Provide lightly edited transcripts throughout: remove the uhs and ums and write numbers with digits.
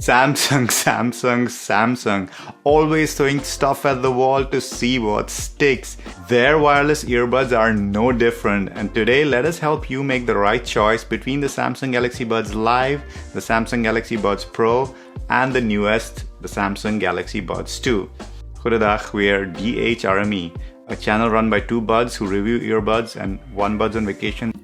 Samsung, Samsung, Samsung, always throwing stuff at the wall to see what sticks. Their wireless earbuds are no different, and today let us help you make the right choice between the Samsung Galaxy Buds Live, the Samsung Galaxy Buds Pro, and the newest, the Samsung Galaxy Buds 2. Goedendag, we're DHRME, a channel run by two buds who review earbuds and one bud's on vacation.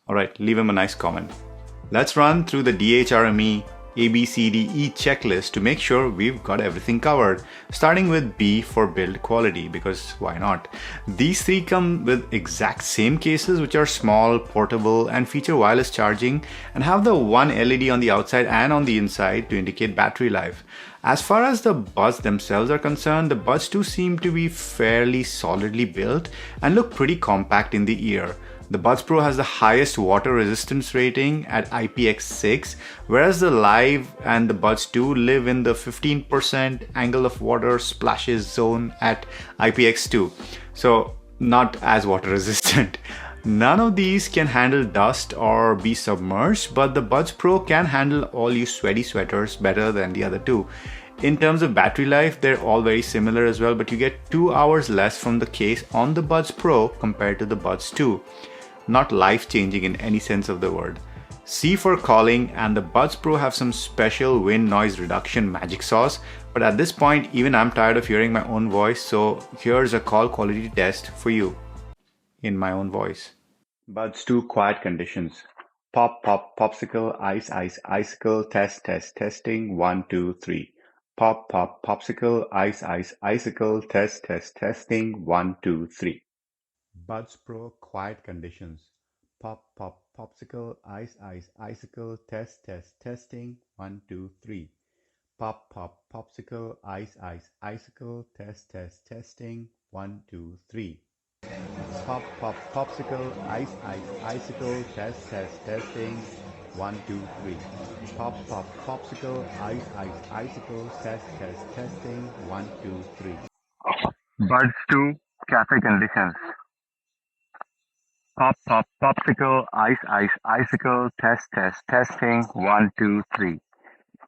Alright, leave him a nice comment. Let's run through the DHRME ABCDE checklist to make sure we've got everything covered, starting with B for build quality, because why not? These three come with exact same cases, which are small, portable, and feature wireless charging, and have the one LED on the outside and on the inside to indicate battery life. As far as the buds themselves are concerned, the Buds 2 seem to be fairly solidly built and look pretty compact in the ear. The Buds Pro has the highest water resistance rating at IPX6, whereas the Live and the Buds 2 live in the 15% angle of water splashes zone at IPX2, so not as water resistant. None of these can handle dust or be submerged, but the Buds Pro can handle all you sweaty sweaters better than the other two. In terms of battery life, they're all very similar as well, but you get 2 hours less from the case on the Buds Pro compared to the Buds 2. Not life-changing in any sense of the word. C for calling, and the Buds Pro have some special wind noise reduction magic sauce, but at this point even I'm tired of hearing my own voice, so here's a call quality test for you in my own voice. Buds 2 quiet conditions. Pop, pop, popsicle, ice, ice, icicle, test, test, testing, 1, 2, 3. Pop, pop, popsicle, ice, ice, icicle, test, test, testing, 1, 2, 3. Buds Pro quiet conditions. Pop, pop, popsicle, ice, ice, icicle, test, test, testing, 1, 2, 3. Pop, pop, popsicle, ice, ice, icicle, test, test, testing, 1, 2, 3. Pop, pop, popsicle, ice, ice, icicle, test, test, testing, 1, 2, 3. Pop, pop, popsicle, ice, ice, icicle, test, test, testing, 1, 2, 3. Buds 2 cafe conditions. Pop, pop, popsicle, ice, ice, icicle, test, test, testing, 1, 2, 3.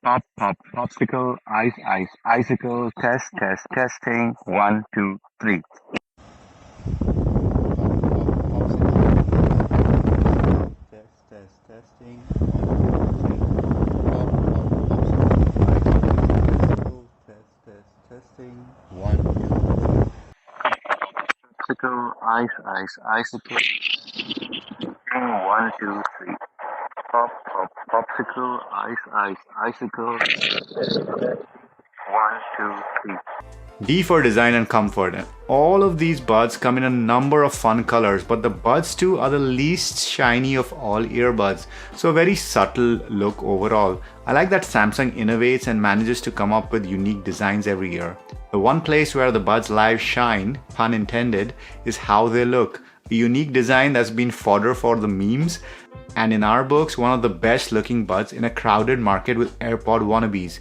Pop, pop, popsicle, ice, ice, icicle, test, test, testing, 1, 2, 3. Test, test, testing, 1, 2, 3. Popsicle, ice, ice, icicle, 1, 2, 3. Pop, pop, popsicle, ice, ice, icicle, 1, 2, 3. D for design and comfort. And all of these buds come in a number of fun colors, but the Buds 2 are the least shiny of all earbuds, so a very subtle look overall. I like that Samsung innovates and manages to come up with unique designs every year. The one place where the Buds Live shine, pun intended, is how they look. A unique design that's been fodder for the memes, and in our books, one of the best looking buds in a crowded market with AirPod wannabes.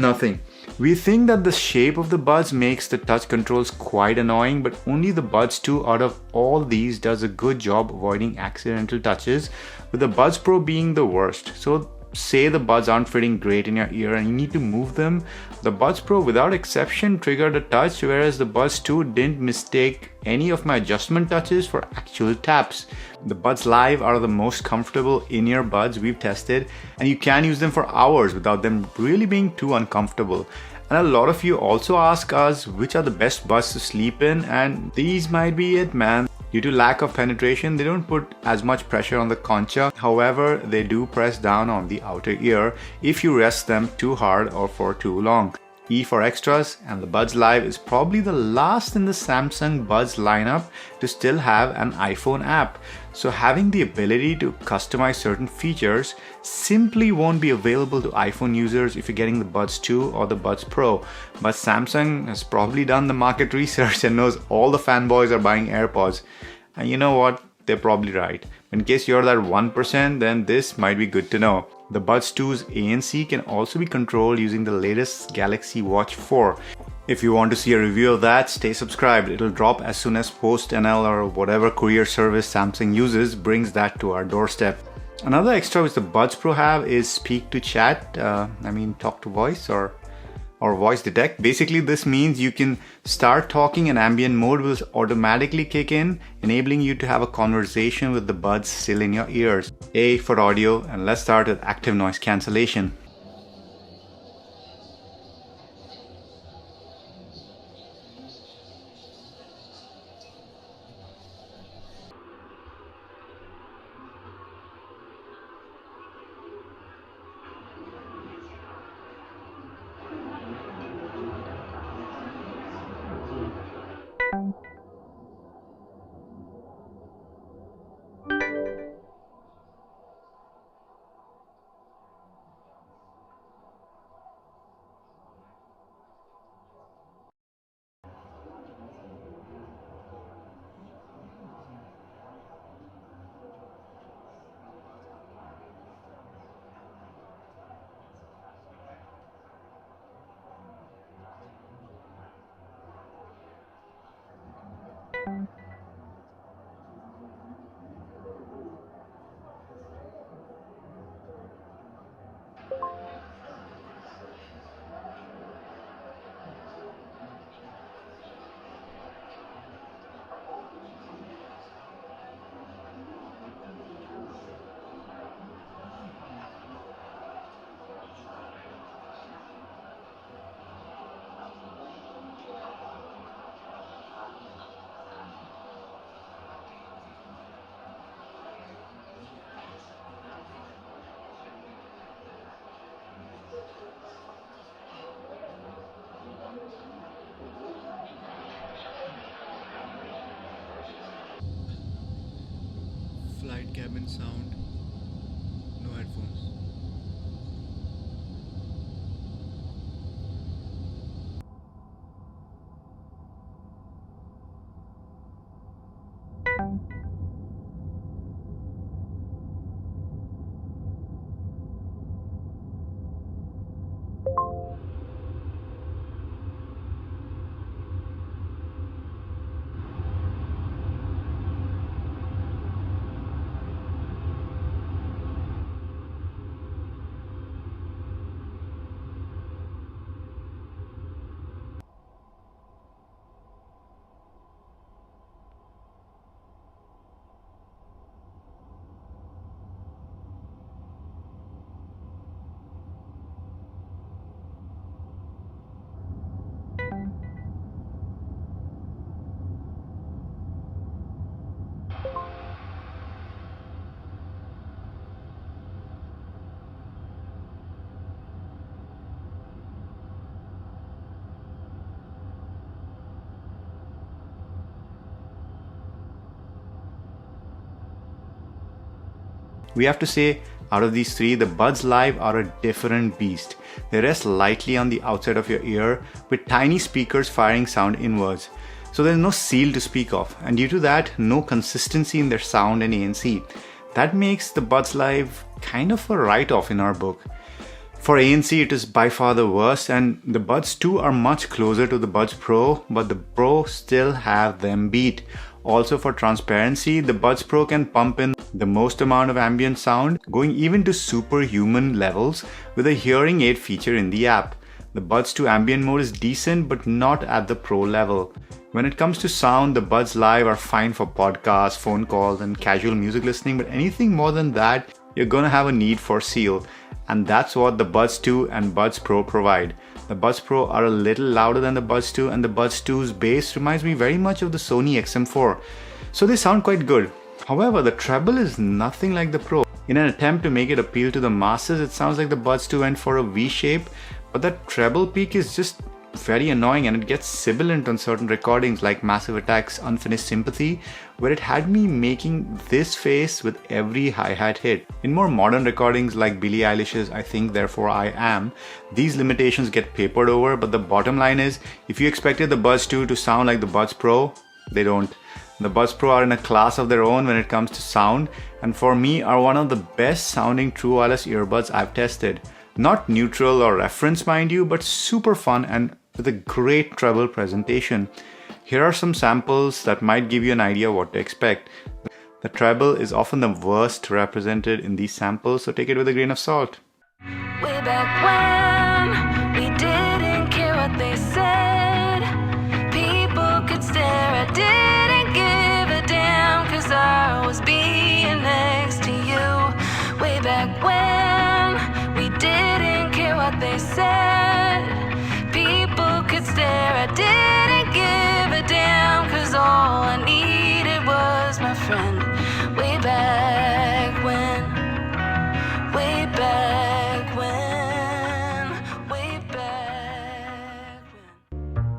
Nothing. We think that the shape of the buds makes the touch controls quite annoying, but only the Buds 2 out of all these does a good job avoiding accidental touches, with the Buds Pro being the worst. So say the buds aren't fitting great in your ear and you need to move them, the Buds Pro without exception triggered a touch, whereas the Buds 2 didn't mistake any of my adjustment touches for actual taps. The Buds Live are the most comfortable in-ear buds we've tested, and you can use them for hours without them really being too uncomfortable. And a lot of you also ask us which are the best buds to sleep in, and these might be it, man. Due to lack of penetration, they don't put as much pressure on the concha. However, they do press down on the outer ear if you rest them too hard or for too long. E for extras, and the Buds Live is probably the last in the Samsung Buds lineup to still have an iPhone app. So having the ability to customize certain features simply won't be available to iPhone users if you're getting the Buds 2 or the Buds Pro. But Samsung has probably done the market research and knows all the fanboys are buying AirPods. And you know what? They're probably right. In case you're that 1%, then this might be good to know. The Buds 2's ANC can also be controlled using the latest Galaxy Watch 4. If you want to see a review of that, stay subscribed. It'll drop as soon as PostNL or whatever courier service Samsung uses brings that to our doorstep. Another extra which the Buds Pro have is speak to chat, talk to voice or voice detect. Basically, this means you can start talking and ambient mode will automatically kick in, enabling you to have a conversation with the buds still in your ears. A for audio, and let's start with active noise cancellation. Flight cabin sound, no headphones. We have to say, out of these three, the Buds Live are a different beast. They rest lightly on the outside of your ear with tiny speakers firing sound inwards. So there's no seal to speak of, and due to that, no consistency in their sound and ANC. That makes the Buds Live kind of a write-off in our book. For ANC, it is by far the worst, and the Buds 2 are much closer to the Buds Pro, but the Pro still have them beat. Also, for transparency, the Buds Pro can pump in the most amount of ambient sound, going even to superhuman levels with a hearing aid feature in the app. The Buds 2 ambient mode is decent, but not at the Pro level. When it comes to sound, the Buds Live are fine for podcasts, phone calls, and casual music listening, but anything more than that, you're gonna have a need for seal. And that's what the Buds 2 and Buds Pro provide. The Buds Pro are a little louder than the Buds 2, and the Buds 2's bass reminds me very much of the Sony XM4. So they sound quite good. However, the treble is nothing like the Pro. In an attempt to make it appeal to the masses, it sounds like the Buds 2 went for a V shape, but that treble peak is just very annoying, and it gets sibilant on certain recordings like Massive Attack's Unfinished Sympathy, where it had me making this face with every hi-hat hit. In more modern recordings like Billie Eilish's I Think Therefore I Am, these limitations get papered over, but the bottom line is, if you expected the Buds 2 to sound like the Buds Pro, they don't. The Buds Pro are in a class of their own when it comes to sound, and for me are one of the best sounding true wireless earbuds I've tested. Not neutral or reference, mind you, but super fun and with a great treble presentation. Here are some samples that might give you an idea what to expect. The treble is often the worst represented in these samples, so take it with a grain of salt. Way back when we didn't care what they said. People could stare, I didn't give a damn, 'cause I was being next to you. Way back when we didn't care what they said. People could stare, I didn't give a damn, 'cause all I needed was my friend. Way back when, way back when, way back when.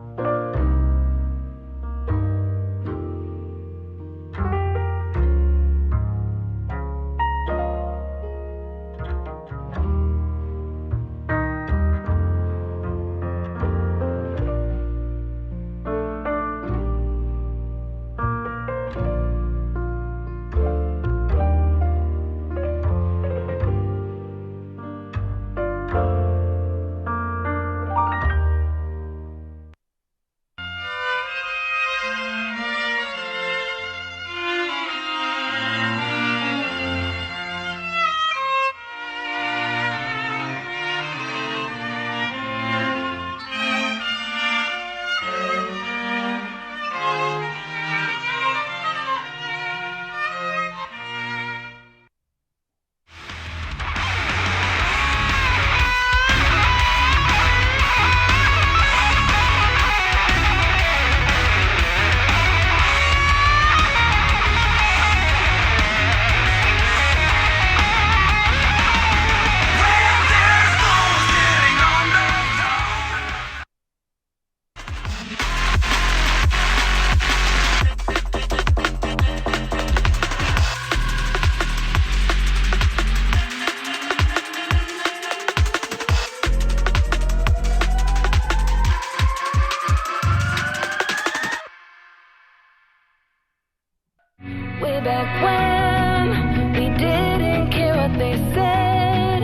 Way back when we didn't care what they said.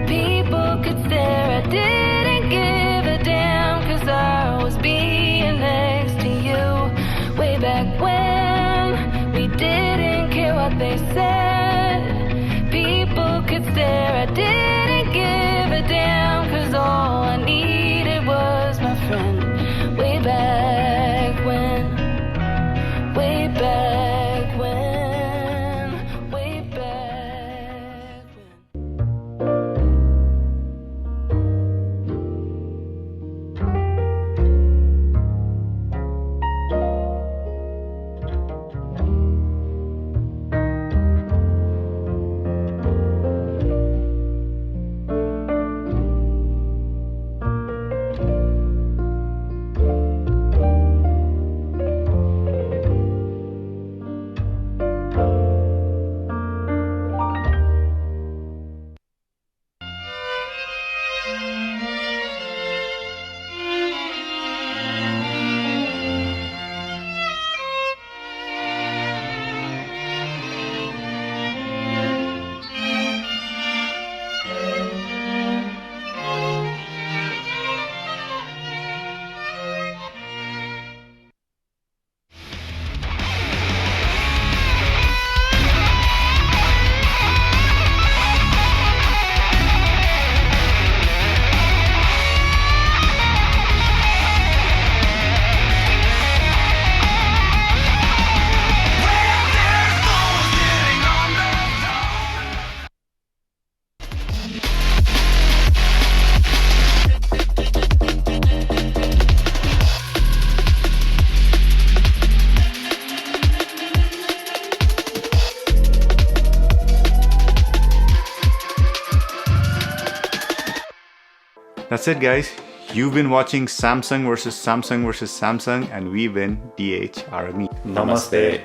People could stare, I didn't give a damn, 'cause I was being next to you. Way back when we didn't care what they said. People could stare, I didn't give a damn, 'cause all I needed was my friend. Way back when, way back when, way back when. That's it, guys. You've been watching Samsung versus Samsung versus Samsung, and we win DHRME. Namaste.